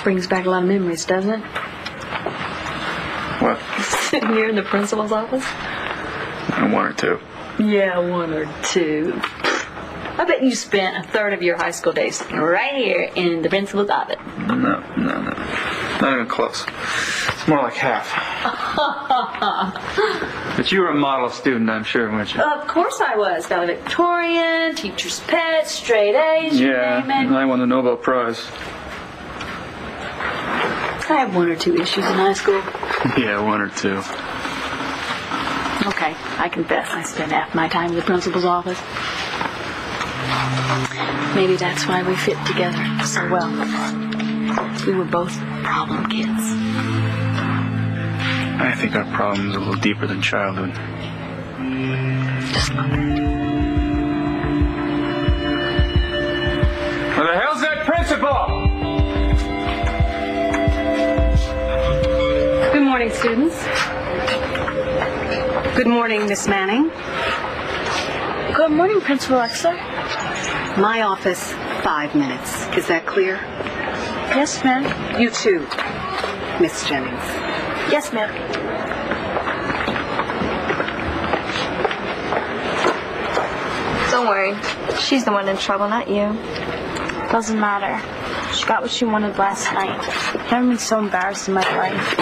Brings back a lot of memories, doesn't it? What? Sitting here in the principal's office? One or two. Yeah, one or two. I bet you spent a third of your high school days right here in the principal's office. No. Not even close. It's more like half. But you were a model student, I'm sure, weren't you? Of course I was. Valedictorian, teacher's pet, straight A's, you name it. I won the Nobel Prize. I had one or two issues in high school. Yeah, one or two. Okay, I confess I spent half my time in the principal's office. Maybe that's why we fit together so well. We were both problem kids. I think our problem's a little deeper than childhood. Just look. Where the hell's that principal? Good morning, students. Good morning, Miss Manning. Good morning, Principal Exler. My office, 5 minutes. Is that clear? Yes, ma'am. You too, Miss Jennings. Yes, ma'am. Don't worry. She's the one in trouble, not you. Doesn't matter. She got what she wanted last night. I've never been so embarrassed in my life.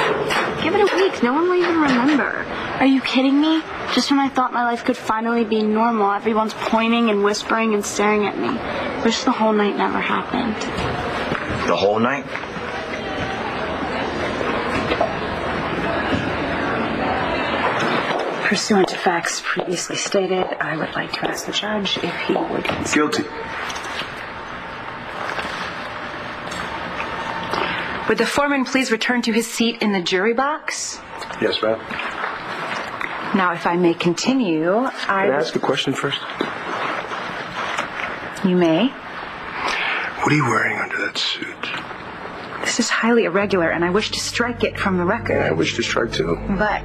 Give it a week. No one will even remember. Are you kidding me? Just when I thought my life could finally be normal, everyone's pointing and whispering and staring at me. Wish the whole night never happened. The whole night? Pursuant to facts previously stated, I would like to ask the judge if he would consider... Guilty. Would the foreman please return to his seat in the jury box? Yes, ma'am. Now, if I may continue, Can I ask a question first? You may. What are you wearing under that suit? This is highly irregular, and I wish to strike it from the record. I wish to strike too. But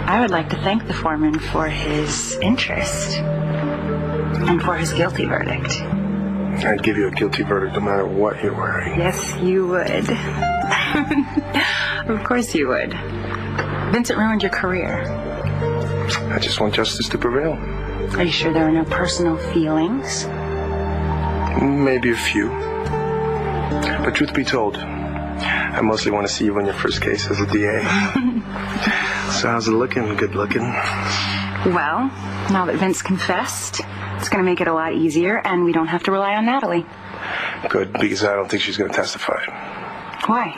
I would like to thank the foreman for his interest and for his guilty verdict. I'd give you a guilty verdict no matter what you're wearing. Yes, you would. Of course you would. Vincent ruined your career. I just want justice to prevail. Are you sure there are no personal feelings? Maybe a few. But truth be told, I mostly want to see you win your first case as a DA. So how's it looking? Good looking? Well, now that Vince confessed, it's going to make it a lot easier, and we don't have to rely on Natalie. Good, because I don't think she's going to testify. Why?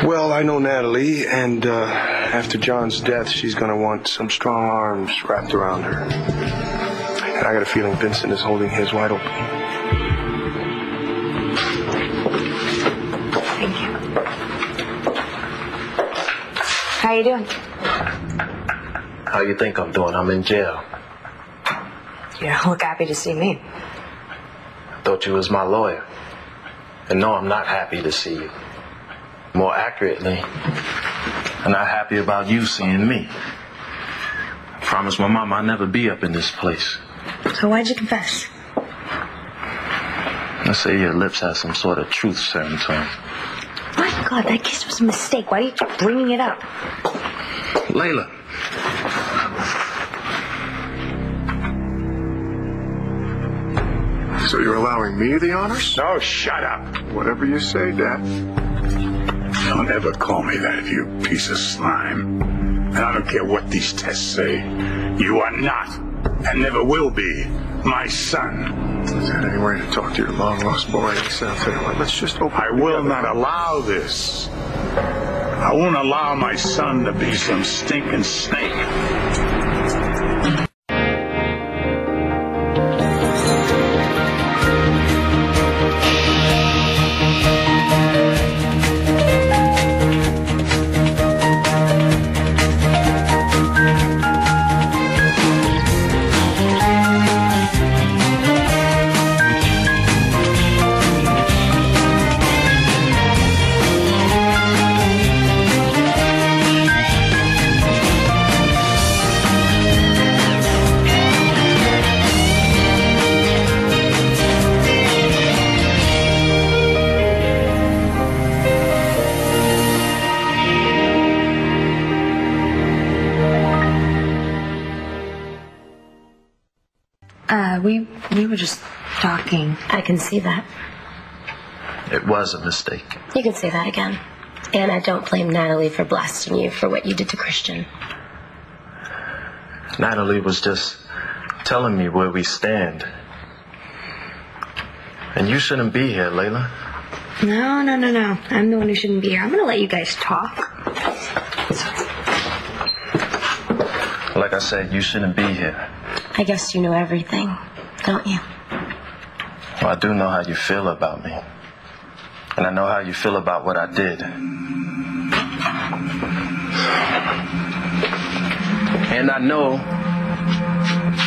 Well, I know Natalie, and after John's death, she's going to want some strong arms wrapped around her. And I got a feeling Vincent is holding his wide open. Thank you. How you doing? How you think I'm doing? I'm in jail. You don't look happy to see me. I thought you was my lawyer. And no, I'm not happy to see you. More accurately, I'm not happy about you seeing me. I promised my mom I'd never be up in this place. So why'd you confess? Let's say your lips had some sort of truth serum to them. My God, that kiss was a mistake. Why do you keep bringing it up? Layla. So you're allowing me the honors? No, shut up. Whatever you say, Dad. Don't ever call me that, you piece of slime. And I don't care what these tests say. You are not, and never will be, my son. Is that any way to talk to your long-lost boy? I'll tell you what, let's just open... I will not allow this. I won't allow my son to be some stinking snake. We were just talking. I can see that. It was a mistake. You can say that again. And I don't blame Natalie for blasting you for what you did to Christian. Natalie was just telling me where we stand. And you shouldn't be here, Layla. No. I'm the one who shouldn't be here. I'm going to let you guys talk. Like I said, you shouldn't be here. I guess you know everything, don't you? Well, I do know how you feel about me. And I know how you feel about what I did. And I know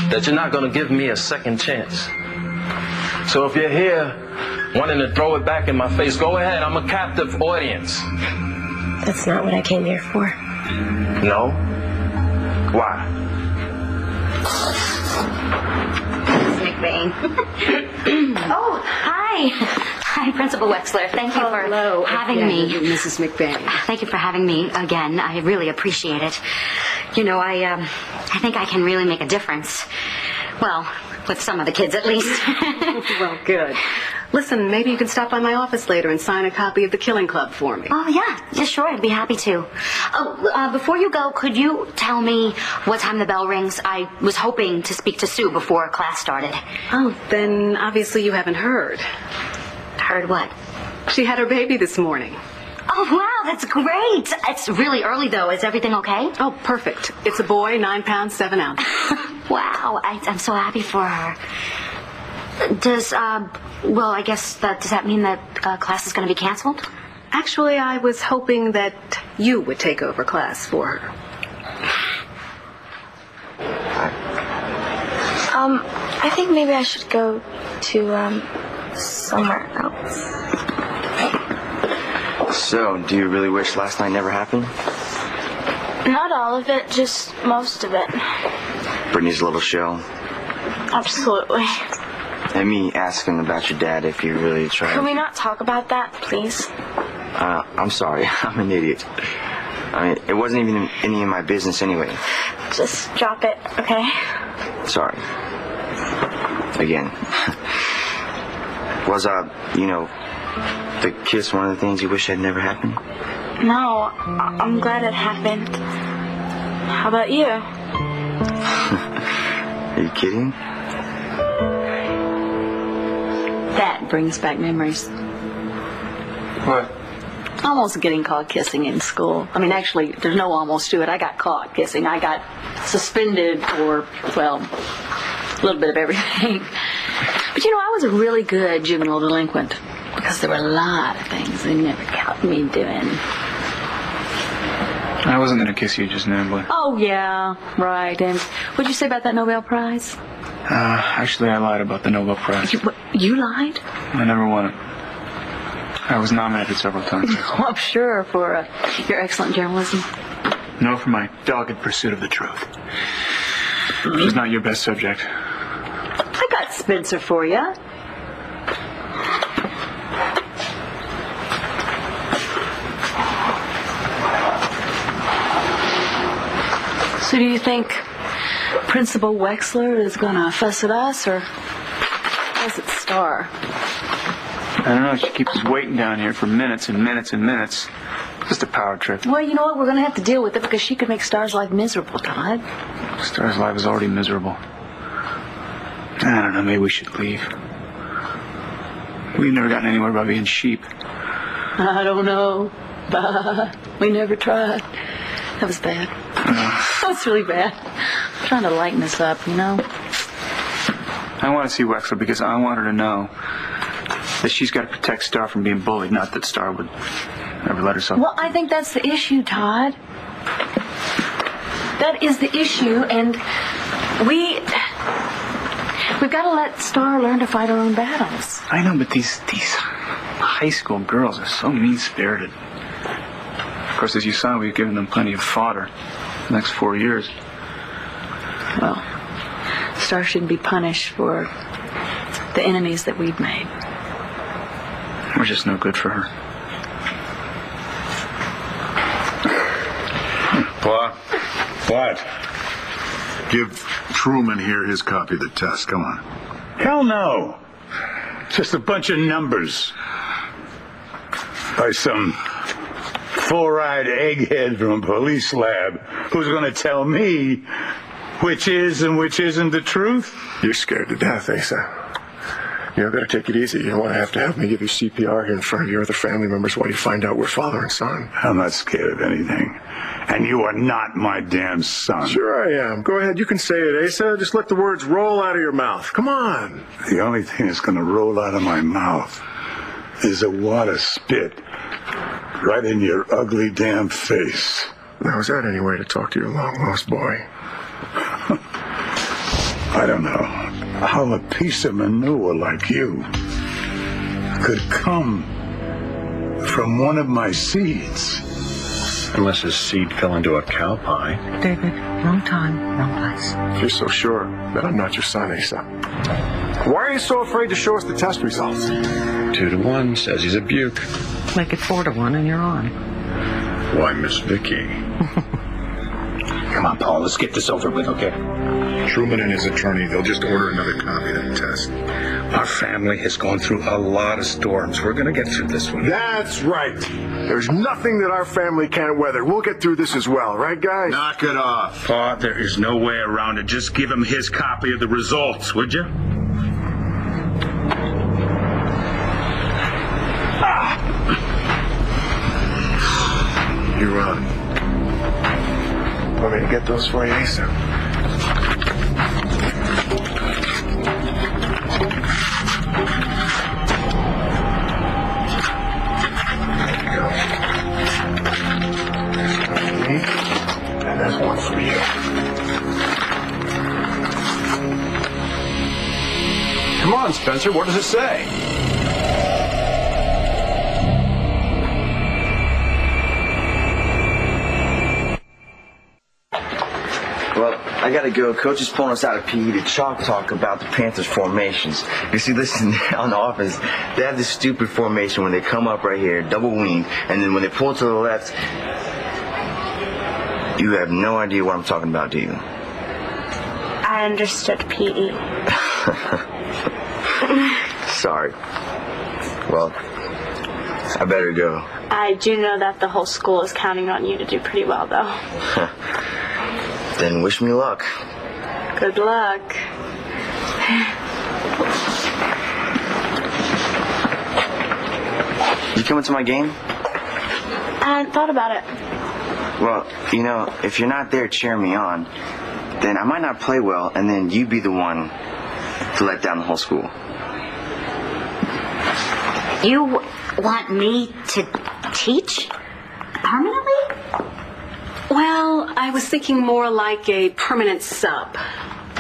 that you're not going to give me a second chance. So if you're here wanting to throw it back in my face, go ahead. I'm a captive audience. That's not what I came here for. No? Why? McVeigh. Oh, hi. Hi, Principal Wexler. Thank you for having me. Mrs. McVeigh. Thank you for having me again. I really appreciate it. You know, I think I can really make a difference. Well, with some of the kids at least. Well, good. Listen, maybe you could stop by my office later and sign a copy of The Killing Club for me. Oh, yeah, sure. I'd be happy to. Oh, before you go, could you tell me what time the bell rings? I was hoping to speak to Sue before class started. Oh, then obviously you haven't heard. Heard what? She had her baby this morning. Oh, wow, that's great. It's really early, though. Is everything okay? Oh, perfect. It's a boy, 9 pounds, 7 ounces. Wow, I'm so happy for her. Does that mean that class is going to be canceled? Actually, I was hoping that you would take over class for her. I think maybe I should go to, somewhere else. So, do you really wish last night never happened? Not all of it, just most of it. Brittany's little show. Absolutely. And me asking about your dad if you really tried. Can we not talk about that, please? I'm sorry. I'm an idiot. I mean, it wasn't even any of my business anyway. Just drop it, okay? Sorry. Again. Was, the kiss one of the things you wish had never happened? No, I'm glad it happened. How about you? Are you kidding? That brings back memories. What? Almost getting caught kissing in school. I mean, actually, there's no almost to it. I got caught kissing. I got suspended for, well, a little bit of everything. But, I was a really good juvenile delinquent because there were a lot of things they never caught me doing. I wasn't going to kiss you just now, but... Oh, yeah, right. And what'd you say about that Nobel Prize? Actually, I lied about the Nobel Prize. You lied? I never won it. I was nominated several times. Oh, I'm sure, for your excellent journalism. No, for my dogged pursuit of the truth. Which is not your best subject. I got Spencer for you. So do you think Principal Wexler is going to fuss at us, or does it Star? I don't know. She keeps us waiting down here for minutes and minutes and minutes. Just a power trip. Well, you know what? We're going to have to deal with it because she could make Star's life miserable, Todd. Star's life is already miserable. I don't know. Maybe we should leave. We've never gotten anywhere by being sheep. I don't know. We never tried. That was bad. That was really bad. I'm trying to lighten this up, I want to see Wexler because I want her to know that she's got to protect Star from being bullied, not that Star would ever let herself... Well, I think that's the issue, Todd. That is the issue, and we've got to let Star learn to fight her own battles. I know, but these high school girls are so mean-spirited. Of course, as you saw, we've given them plenty of fodder the next 4 years. Well, Star shouldn't be punished for the enemies that we've made. We're just no good for her. What? You've Truman here his copy of the test. Come on. Hell no. Just a bunch of numbers. By some four-eyed egghead from a police lab who's going to tell me which is and which isn't the truth? You're scared to death, Asa. You better take it easy. You don't want to have me give you CPR here in front of your other family members while you find out we're father and son. I'm not scared of anything. And you are not my damn son. Sure I am. Go ahead, you can say it, Asa. Just let the words roll out of your mouth. Come on. The only thing that's going to roll out of my mouth is a wad of spit right in your ugly damn face. Now, is that any way to talk to your long-lost boy? I don't know how a piece of manure like you could come from one of my seeds. Unless his seed fell into a cow pie. David, wrong time, wrong place. You're so sure that I'm not your son, Asa. Why are you so afraid to show us the test results? 2-1 says he's a buke. Make it 4-1 and you're on. Why, Miss Vicky? Come on, Paul, let's get this over with, okay? Truman and his attorney, they'll just order another copy of that test. Our family has gone through a lot of storms. We're going to get through this one. That's right. There's nothing that our family can't weather. We'll get through this as well, right, guys? Knock it off. Pa, there is no way around it. Just give him his copy of the results, would you? You're on. Want me to get those for you, Asa? And there's one for you. Come on, Spencer, what does it say? Well, I gotta go. Coach is pulling us out of PE to chalk talk about the Panthers' formations. You see, listen, on the offense, they have this stupid formation when they come up right here, double wing, and then when they pull to the left, you have no idea what I'm talking about, do you? I understood PE. Sorry. Well, I better go. I do know that the whole school is counting on you to do pretty well, though. Then wish me luck. Good luck. You coming to my game? I hadn't thought about it. Well, you know, if you're not there cheering me on, then I might not play well, and then you be the one to let down the whole school. You want me to teach permanently? Well, I was thinking more like a permanent sub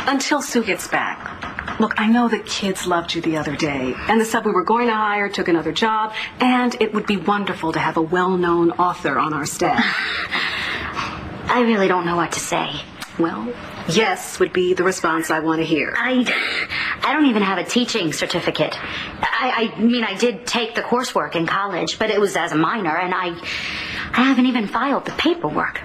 until Sue gets back. Look, I know the kids loved you the other day, and the sub we were going to hire took another job, and it would be wonderful to have a well-known author on our staff. I really don't know what to say. Well, yes would be the response I want to hear. I don't even have a teaching certificate. I mean, I did take the coursework in college, but it was as a minor, and I haven't even filed the paperwork.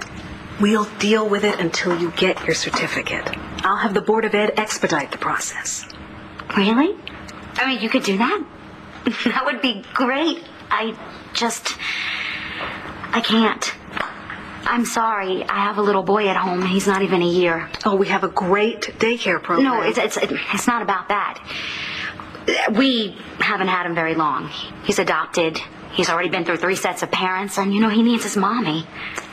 We'll deal with it until you get your certificate. I'll have the Board of Ed expedite the process. Really? I mean, you could do that? That would be great. I can't. I'm sorry. I have a little boy at home. He's not even a year. Oh, we have a great daycare program. No, it's not about that. We haven't had him very long. He's adopted. He's already been through 3 sets of parents, and, you know, he needs his mommy.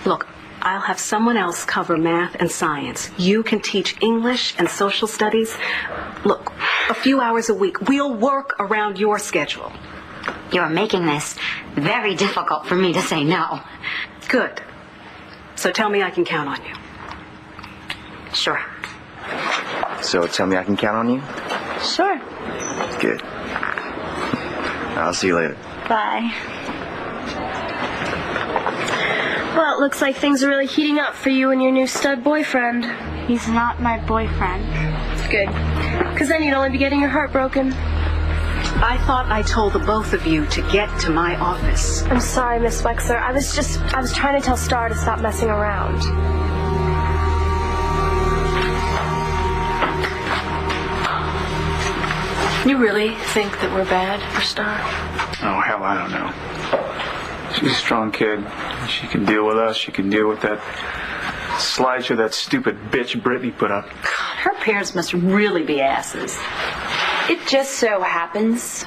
Look, I'll have someone else cover math and science. You can teach English and social studies. Look, a few hours a week. We'll work around your schedule. You're making this very difficult for me to say no. Good. So tell me I can count on you. Sure. So tell me I can count on you? Sure. Good. I'll see you later. Bye. Well, it looks like things are really heating up for you and your new stud boyfriend. He's not my boyfriend. Good. Because then you'd only be getting your heart broken. I thought I told the both of you to get to my office. I'm sorry, Miss Wexler. I was trying to tell Star to stop messing around. You really think that we're bad for Star? Oh, hell, I don't know. She's a strong kid. She can deal with us. She can deal with that slideshow that stupid bitch Brittany put up. God, her parents must really be asses. It just so happens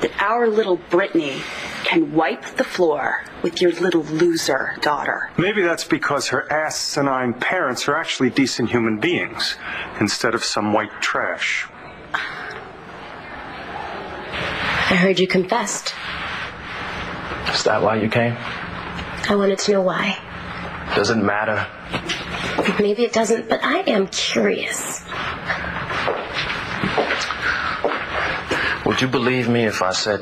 that our little Brittany can wipe the floor with your little loser daughter. Maybe that's because her asinine parents are actually decent human beings instead of some white trash. I heard you confessed. Is that why you came? I wanted to know why. Doesn't matter. Maybe it doesn't, but I am curious. Would you believe me if I said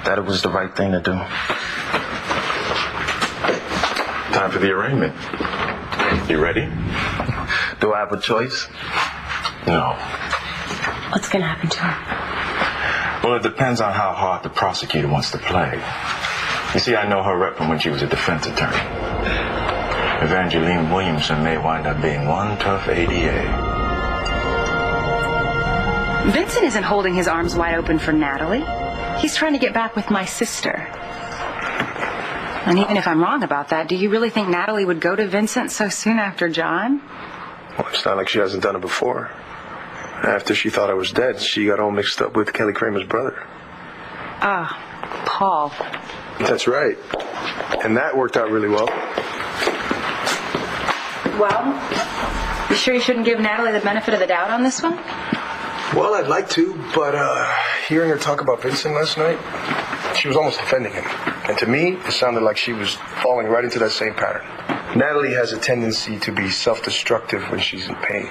that it was the right thing to do? Time for the arraignment. You ready? Do I have a choice? No. What's going to happen to her? Well, it depends on how hard the prosecutor wants to play. You see, I know her rep from when she was a defense attorney. Evangeline Williamson may wind up being one tough ADA. Vincent isn't holding his arms wide open for Natalie. He's trying to get back with my sister. And even if I'm wrong about that, do you really think Natalie would go to Vincent so soon after John? Well, it's not like she hasn't done it before. After she thought I was dead, she got all mixed up with Kelly Kramer's brother. Ah, Paul. That's right. And that worked out really well. Well, you sure you shouldn't give Natalie the benefit of the doubt on this one? Well, I'd like to, but hearing her talk about Vincent last night, she was almost defending him. And to me, it sounded like she was falling right into that same pattern. Natalie has a tendency to be self-destructive when she's in pain.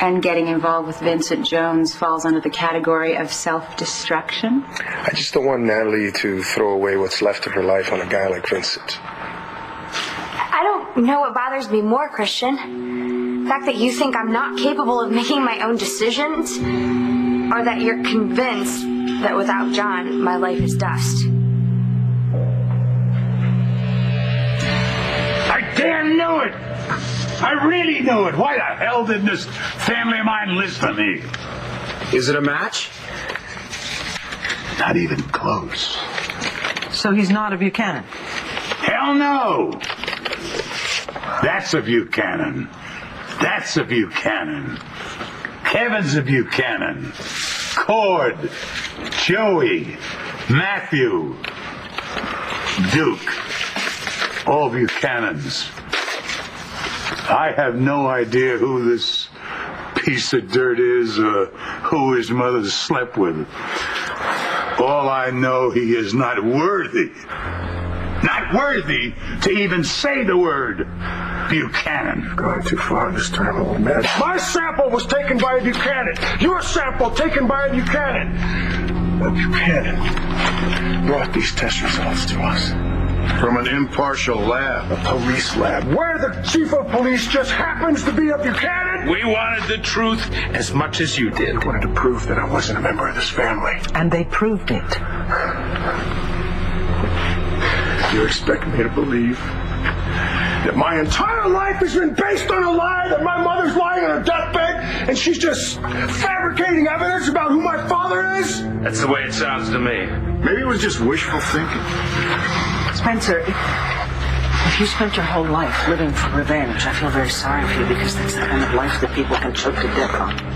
And getting involved with Vincent Jones falls under the category of self-destruction? I just don't want Natalie to throw away what's left of her life on a guy like Vincent. I don't know what bothers me more, Christian. The fact that you think I'm not capable of making my own decisions, or that you're convinced that without John, my life is dust. I damn knew it! I really knew it! Why the hell didn't this family of mine listen to me? Is it a match? Not even close. So he's not a Buchanan? Hell no! That's a Buchanan. That's a Buchanan. Kevin's a Buchanan. Cord. Joey. Matthew. Duke. All Buchanans. I have no idea who this piece of dirt is or who his mother slept with. All I know, he is not worthy to even say the word Buchanan. You've gone too far this time, old man. My sample was taken by a Buchanan. Your sample taken by a Buchanan. A Buchanan brought these test results to us. From an impartial lab. A police lab. Where the chief of police just happens to be a Buchanan? We wanted the truth as much as you did. We wanted to prove that I wasn't a member of this family. And they proved it. You expect me to believe That my entire life has been based on a lie, that my mother's lying on her deathbed, and she's just fabricating evidence about who my father is? That's the way it sounds to me. Maybe it was just wishful thinking. Spencer, if you spent your whole life living for revenge, I feel very sorry for you because that's the kind of life that people can choke to death on.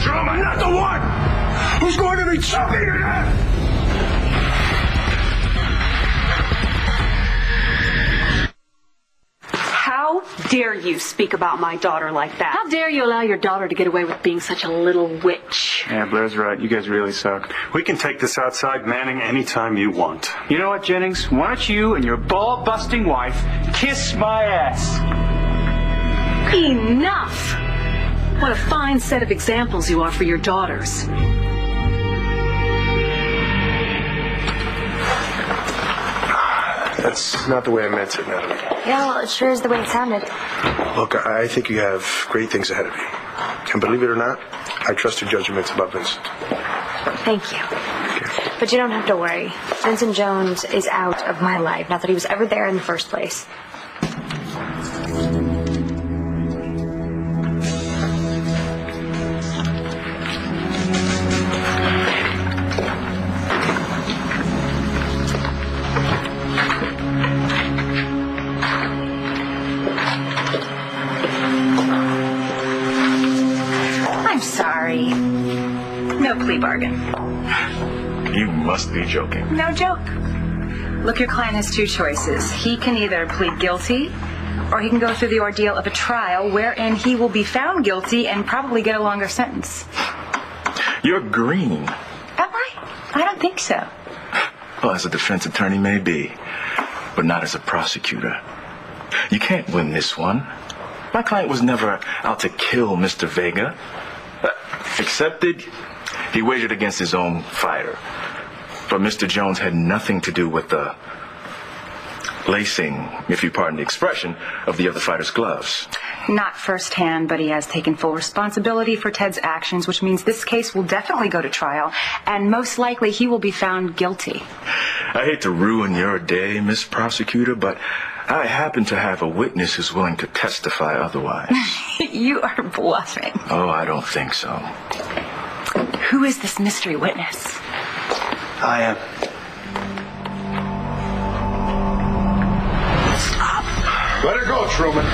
I'm not the one who's going to be choking to death! How dare you speak about my daughter like that? How dare you allow your daughter to get away with being such a little witch? Yeah, Blair's right. You guys really suck. We can take this outside, Manning, anytime you want. You know what, Jennings? Why don't you and your ball-busting wife kiss my ass? Enough! What a fine set of examples you are for your daughters. That's not the way I meant it, Natalie. Yeah, well, it sure is the way it sounded. Look, I think you have great things ahead of you. And believe it or not, I trust your judgments about Vincent. Thank you. But you don't have to worry. Vincent Jones is out of my life. Not that he was ever there in the first place. I'm sorry. No plea bargain. You must be joking. No joke. Look, your client has two choices. He can either plead guilty, or he can go through the ordeal of a trial wherein he will be found guilty and probably get a longer sentence. You're green. Am I? I don't think so. Well, as a defense attorney, maybe, but not as a prosecutor. You can't win this one. My client was never out to kill Mr. Vega. Accepted, he wagered against his own fighter. But Mr. Jones had nothing to do with the lacing, if you pardon the expression, of the other fighter's gloves. Not firsthand, but he has taken full responsibility for Ted's actions, which means this case will definitely go to trial, and most likely he will be found guilty. I hate to ruin your day, Miss Prosecutor, but I happen to have a witness who's willing to testify otherwise. You are bluffing. Oh, I don't think so. Who is this mystery witness? I am. Let her go, Truman.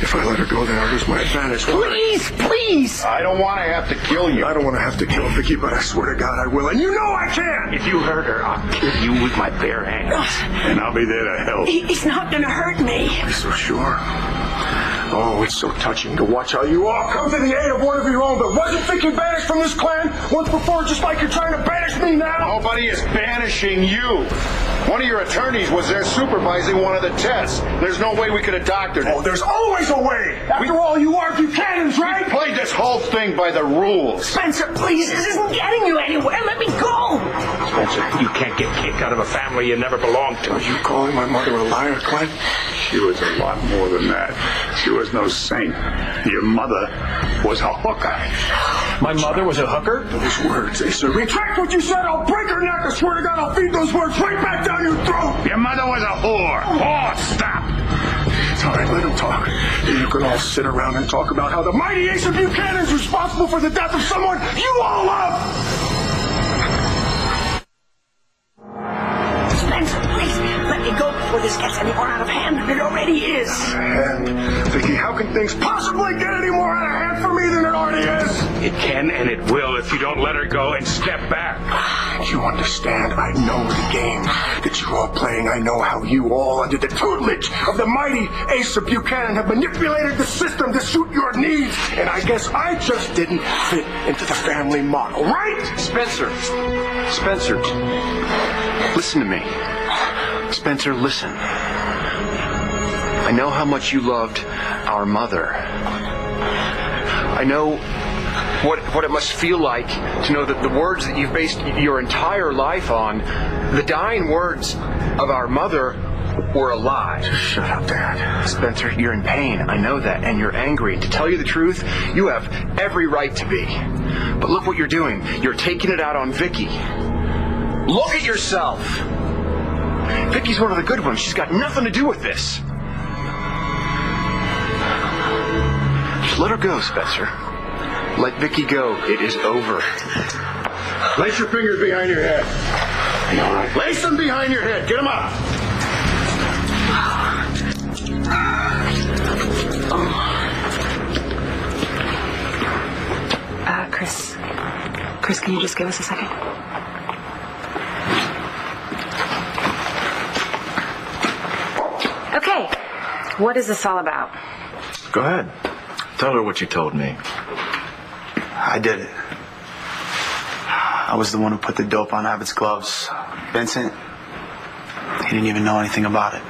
If I let her go, then I'll lose my advantage. Please! I don't want to have to kill you. I don't want to have to kill Vicky, but I swear to God I will. And you know I can! If you hurt her, I'll kill you with my bare hands. And I'll be there to help. He's not gonna hurt me. Are you so sure? Oh, it's so touching to watch how you all come to the aid of one of your own. But wasn't Vicky banished from this clan once before, just like you're trying to banish me now? Nobody is banishing you. One of your attorneys was there supervising one of the tests. There's no way we could have doctored it. Oh, there's always a way. After all, you are Buchanan's, right? We played this whole thing by the rules. Spencer, please, this isn't getting you anywhere. Let me go. Spencer, you can't get kicked out of a family you never belonged to. Are you calling my mother a liar, Clint? She was a lot more than that. She was no saint. Your mother was a hooker. My mother was a hooker? Those words, they serve. Retract what you said. I'll break her neck. I swear to God, I'll feed those words right back down your throat. Your mother was a whore. Oh, stop. It's all right, let him talk. You can all sit around and talk about how the mighty Asa Buchanan is responsible for the death of someone you all love. Spencer, please, let me go before this gets any more out of hand than it already is. And Vicky, how can things possibly get any more out of hand for me than it already is? It can and it will if you don't let her go and step back. You understand? I know the game that you're all playing. I know how you all, under the tutelage of the mighty Asa Buchanan, have manipulated the system to suit your needs. And I guess I just didn't fit into the family model, right? Spencer, listen to me. Spencer, listen. I know how much you loved our mother. I know what it must feel like to know that the words that you've based your entire life on, the dying words of our mother, were a lie. Just shut up, Dad. Spencer, you're in pain. I know that. And you're angry. And to tell you the truth, you have every right to be. But look what you're doing. You're taking it out on Vicky. Look at yourself. Vicky's one of the good ones. She's got nothing to do with this. Just let her go, Spencer. Let Vicky go. It is over. Place your fingers behind your head. Place them behind your head. Get them up. Chris, can you just give us a second? Okay, what is this all about? Go ahead. Tell her what you told me. I did it. I was the one who put the dope on Abbott's gloves. Vincent, he didn't even know anything about it.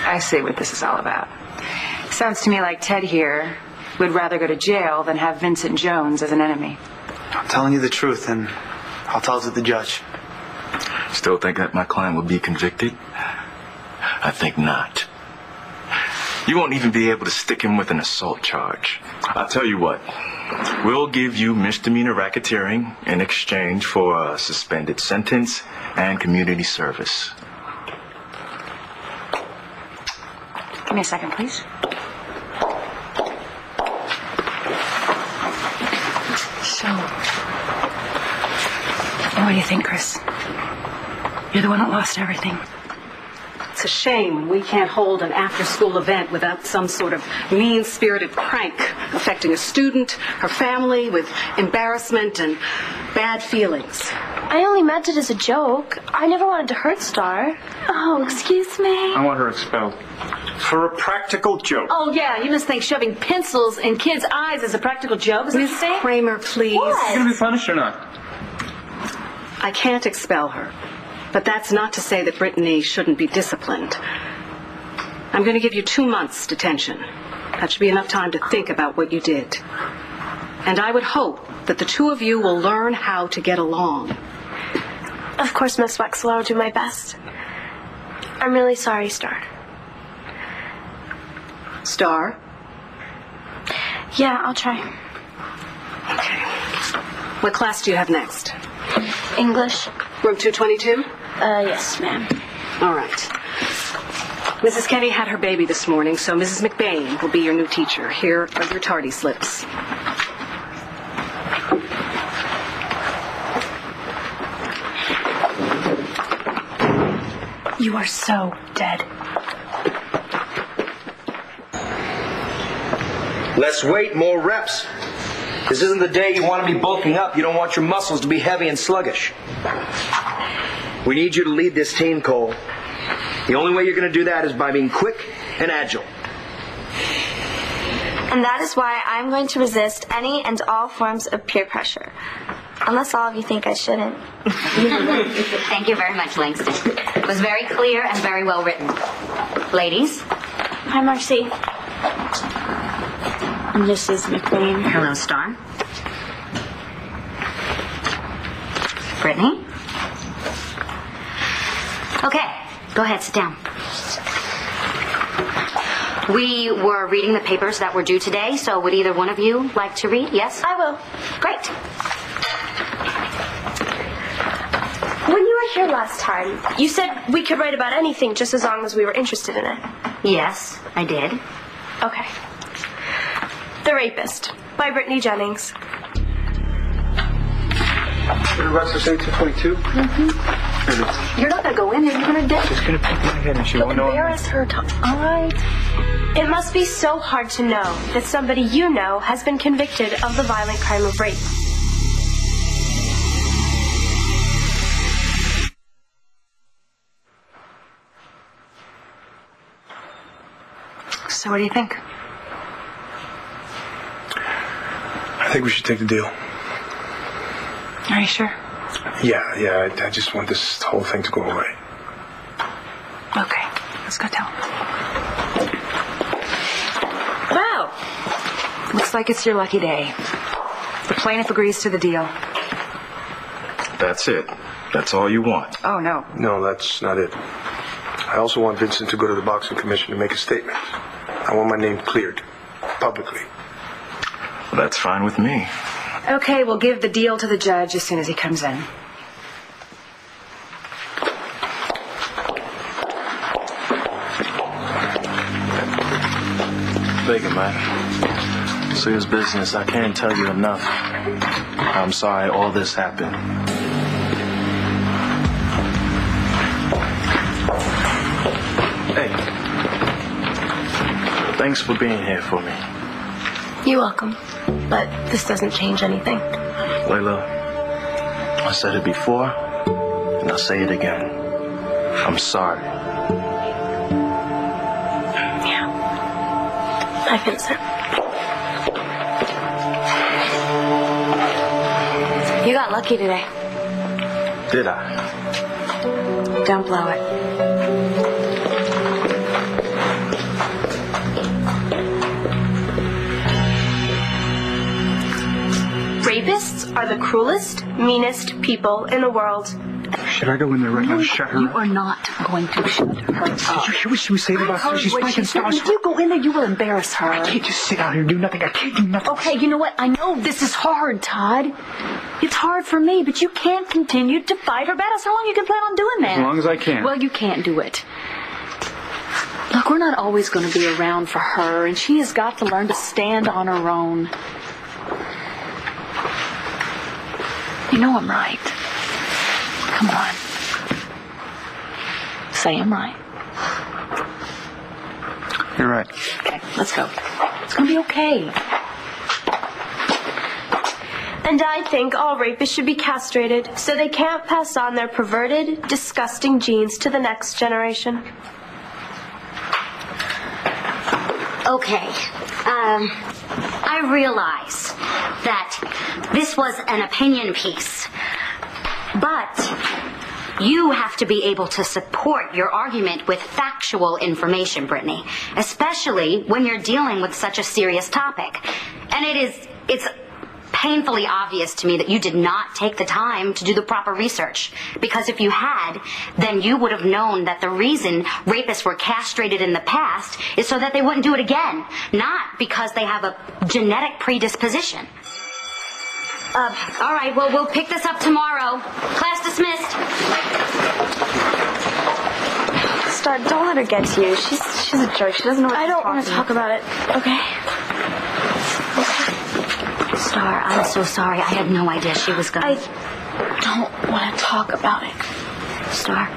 I see what this is all about. Sounds to me like Ted here would rather go to jail than have Vincent Jones as an enemy. I'm telling you the truth, and I'll tell it to the judge. Still think that my client will be convicted? I think not. You won't even be able to stick him with an assault charge. I'll tell you what. We'll give you misdemeanor racketeering in exchange for a suspended sentence and community service. Give me a second, please. So, what do you think, Chris? You're the one that lost everything. It's a shame when we can't hold an after-school event without some sort of mean-spirited prank affecting a student, her family, with embarrassment and bad feelings. I only meant it as a joke. I never wanted to hurt Star. Oh, excuse me? I want her expelled. For a practical joke. Oh, yeah, you must think shoving pencils in kids' eyes is a practical joke. Is Miss Kramer, please. Is she going to be punished or not? I can't expel her, but that's not to say that Brittany shouldn't be disciplined. I'm going to give you 2 months detention. That should be enough time to think about what you did. And I would hope that the two of you will learn how to get along. Of course, Miss Wexler, I'll do my best. I'm really sorry, Star. Star? Yeah, I'll try. Okay. What class do you have next? English. Room 222? Yes, ma'am. All right. Mrs. Kenny had her baby this morning, so Mrs. McBain will be your new teacher. Here are your tardy slips. You are so dead. Less weight, more reps. This isn't the day you want to be bulking up. You don't want your muscles to be heavy and sluggish. We need you to lead this team, Cole. The only way you're going to do that is by being quick and agile. And that is why I'm going to resist any and all forms of peer pressure. Unless all of you think I shouldn't. Thank you very much, Langston. It was very clear and very well written. Ladies? Hi, Marcy. Mrs. McLean. Hello, Star. Brittany? Okay, go ahead, sit down. We were reading the papers that were due today, so would either one of you like to read? Yes? I will. Great. When you were here last time, you said we could write about anything just as long as we were interested in it. Yes, I did. Okay. The Rapist by Brittany Jennings. Did Alexa say 222? You're not going to go in there. You're going to get... She's going to pick my head and she won't know. Embarrass her. All right. It must be so hard to know that somebody you know has been convicted of the violent crime of rape. So what do you think? I think we should take the deal. Are you sure? Yeah, I just want this whole thing to go away. Okay, let's go tell him. Wow. Looks like it's your lucky day. The plaintiff agrees to the deal. That's it. That's all you want. Oh, no. No, that's not it. I also want Vincent to go to the boxing commission to make a statement. I want my name cleared, publicly. Well, that's fine with me. Okay, we'll give the deal to the judge as soon as he comes in. Vega, man. Serious business. I can't tell you enough. I'm sorry all this happened. Hey. Thanks for being here for me. You're welcome. But this doesn't change anything. Layla, I said it before, and I'll say it again. I'm sorry. Yeah. Hi, Vincent. You got lucky today. Did I? Don't blow it. Rapists are the cruelest, meanest people in the world. Should I go in there right now and shut her You up? are not going to shut her up. Did you hear what she was saying about her? She's breaking stars. If you go in there, you will embarrass her. I can't just sit out here and do nothing. I can't do nothing. Okay, you know what? I know this is hard, Todd. It's hard for me, but you can't continue to fight her battles. How long you can plan on doing that? As long as I can. Well, you can't do it. Look, we're not always going to be around for her, and she has got to learn to stand on her own. You know I'm right. Come on. Say I'm right. You're right. Okay, let's go. It's going to be okay. And I think all rapists should be castrated so they can't pass on their perverted, disgusting genes to the next generation. Okay. I realize that this was an opinion piece, but you have to be able to support your argument with factual information, Brittany, especially when you're dealing with such a serious topic. And it's painfully obvious to me that you did not take the time to do the proper research. Because if you had, then you would have known that the reason rapists were castrated in the past is so that they wouldn't do it again, not because they have a genetic predisposition. All right, well, we'll pick this up tomorrow. Class dismissed. Star, don't let her get to you. She's a jerk. She doesn't know what I don't want to talk about it, okay? Star, I'm so sorry. I had no idea she was going to... I don't want to talk about it. Star.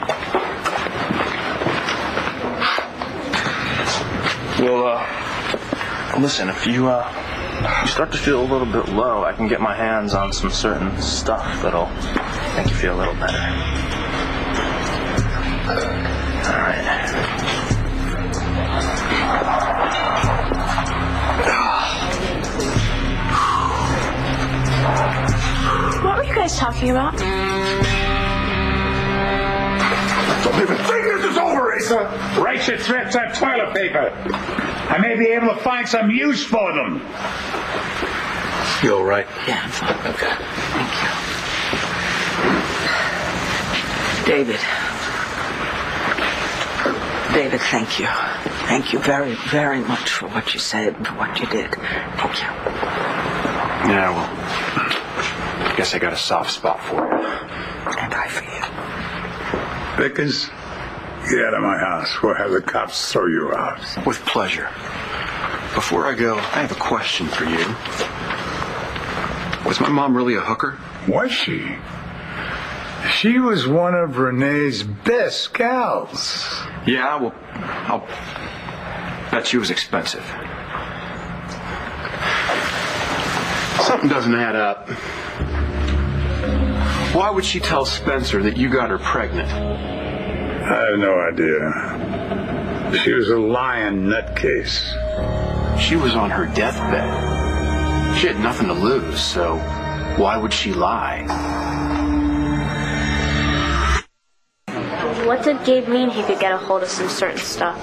Well, listen, if you start to feel a little bit low, I can get my hands on some certain stuff that'll make you feel a little better. All right. What were you guys talking about? Don't even think this is over, Asa! Write your threats on toilet paper. I may be able to find some use for them. You all right? Yeah, I'm fine. Okay. Thank you. David, thank you. Thank you very, very much for what you said and for what you did. Thank you. Yeah, well, I guess I got a soft spot for you. And I for you. Vickers, get out of my house. We'll have the cops throw you out. With pleasure. Before I go, I have a question for you. Was my mom really a hooker? Was she? She was one of Renee's best gals. Yeah, well, I'll bet she was expensive. Something doesn't add up. Why would she tell Spencer that you got her pregnant? I have no idea. She was a lying nutcase. She was on her deathbed. She had nothing to lose, so why would she lie? What did Gabe mean he could get a hold of some certain stuff?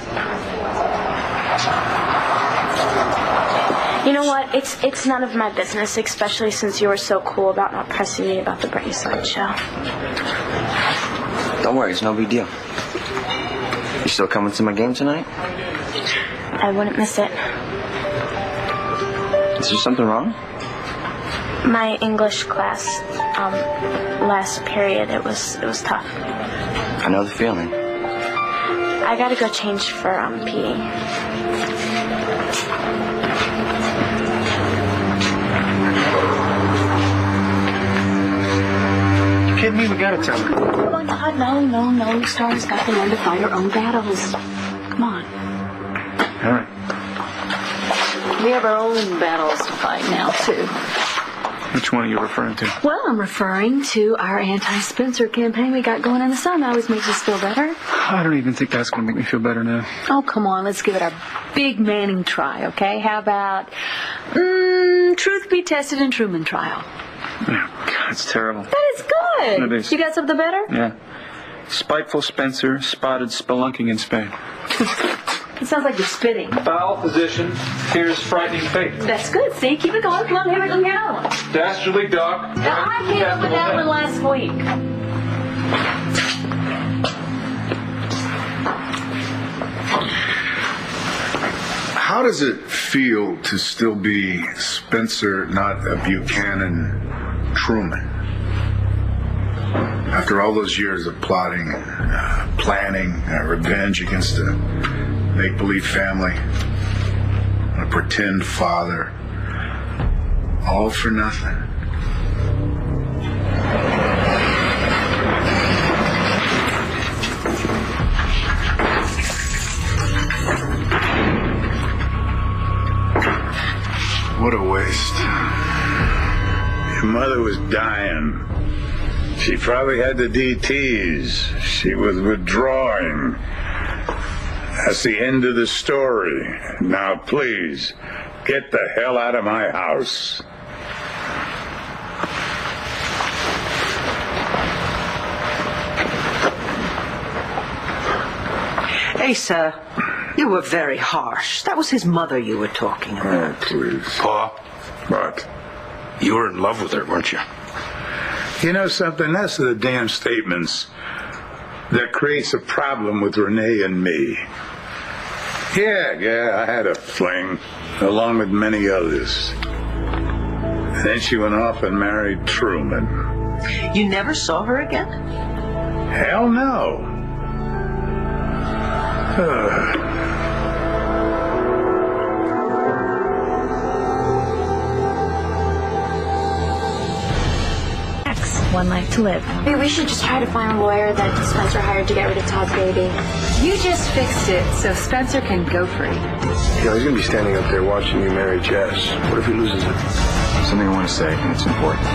You know what? It's none of my business, especially since you were so cool about not pressing me about the Britney slideshow. Don't worry, it's no big deal. You still coming to my game tonight? I wouldn't miss it. Is there something wrong? My English class, last period, it was tough. I know the feeling. I gotta go change for PE. You kidding me? We gotta tell her. Come on, Todd. No. Star's got to learn to fight her own battles. Come on. All right. We have our own battles to fight now, too. Which one are you referring to? Well, I'm referring to our anti-Spencer campaign we got going in the sun. Always makes us feel better. I don't even think that's going to make me feel better now. Oh, come on. Let's give it our big Manning try, okay? How about Truth Be Tested and Truman trial? Oh, God, it's terrible. That is good. It is. You got something better? Yeah. Spiteful Spencer spotted spelunking in Spain. It sounds like you're spitting. Foul position. Here's frightening fate. That's good. See? Keep it going. Come on, here we go. Another one. Dastardly duck. Now, I came up with that one last week. How does it feel to still be Spencer, not a Buchanan Truman? After all those years of plotting, planning, revenge against a make-believe family, a pretend father, all for nothing. What a waste. Your mother was dying. She probably had the DTs. She was withdrawing. That's the end of the story. Now, please, get the hell out of my house. Asa, you were very harsh. That was his mother you were talking about. Oh, please. Pa, What? you were in love with her, weren't you? You know something? That's the damn statements that creates a problem with Renee and me. Yeah, I had a fling, along with many others. And then she went off and married Truman. You never saw her again? Hell no. One life to live. Maybe we should just try to find a lawyer that Spencer hired to get rid of Todd's baby. You just fixed it so Spencer can go free. Yeah, he's gonna be standing up there watching you marry Jess. What if he loses it? Something I want to say, and it's important.